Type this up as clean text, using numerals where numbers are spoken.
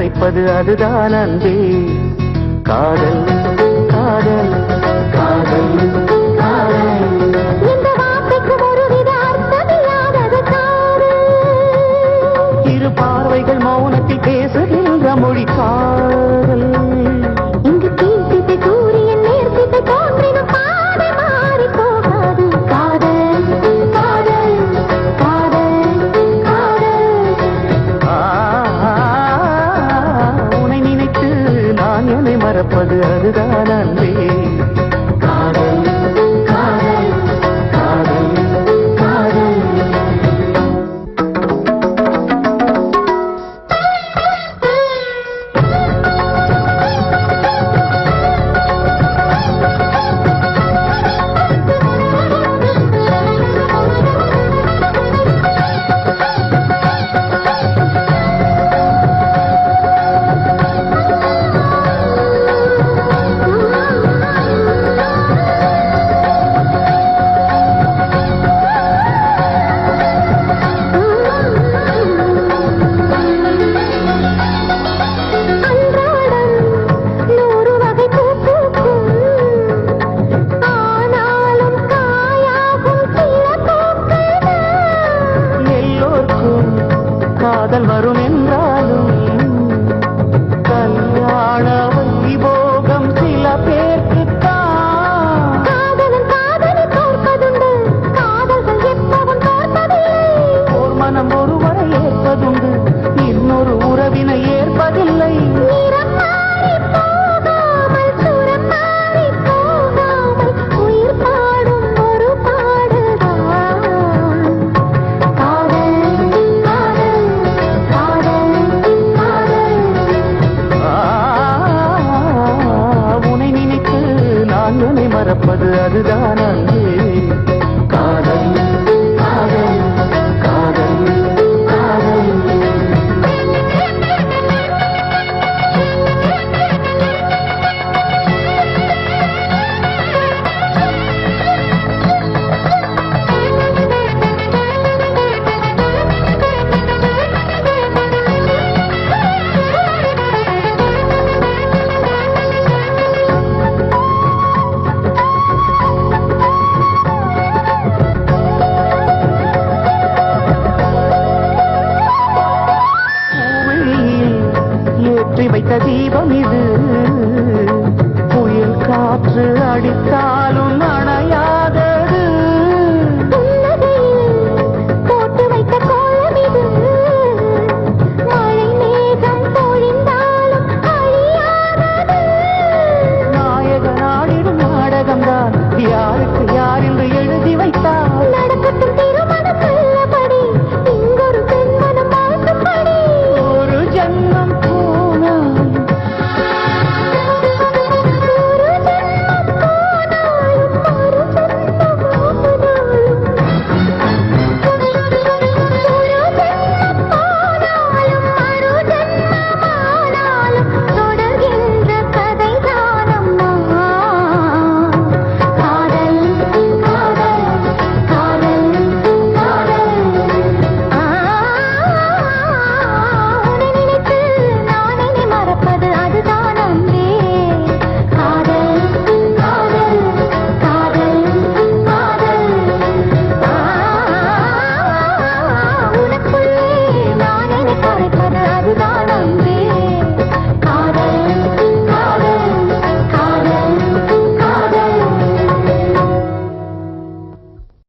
நினைப்பது அதுதான் அன்பே. காதல் காதல் காதல் காதல். இந்த வார்த்தைக்கு ஒருவித அர்த்தமில்லாதது காதல். இரு பார்வைகள் மௌனத்தில் பேசுகின்ற மொழி காதல். இங்கு கீழ்த்திசை சூரியன் நேர்த்திசை தோன்றினும் பாதை மாறி போகாது. காதல் காதல் காதல் காதல். உன்னை நினைத்து நான் என்னை மறப்பது அதுதான் அன்பே. காதல் காதல் காதல் காதல். காதல் வரும் என்றாலும் கல்யாண வைபோகம் சில பேர்க்குத்தான். காதலன் காதலை தோற்பதுண்டு, காதல்கள் எப்பவும் தோற்பதில்லை. ஓர் மனம் ஒருவரை ஏற்பதுண்டு, இன்னொரு உறவினை ஏற்பதில்லை. நிறம் மாறிப் போகாமல், சுரம் மாறிப் போகாமல், உயிர் பாடும் ஒரு பாடல்தான். காதல் காதல் காதல் காதல். உன்னை நினைத்து நான் என்னை மறப்பது அதுதான் அன்பே. காதல் காதல் காதல் காதல். ஏற்றி வைத்த தீபம் இது, புயல் காற்று அடித்தால்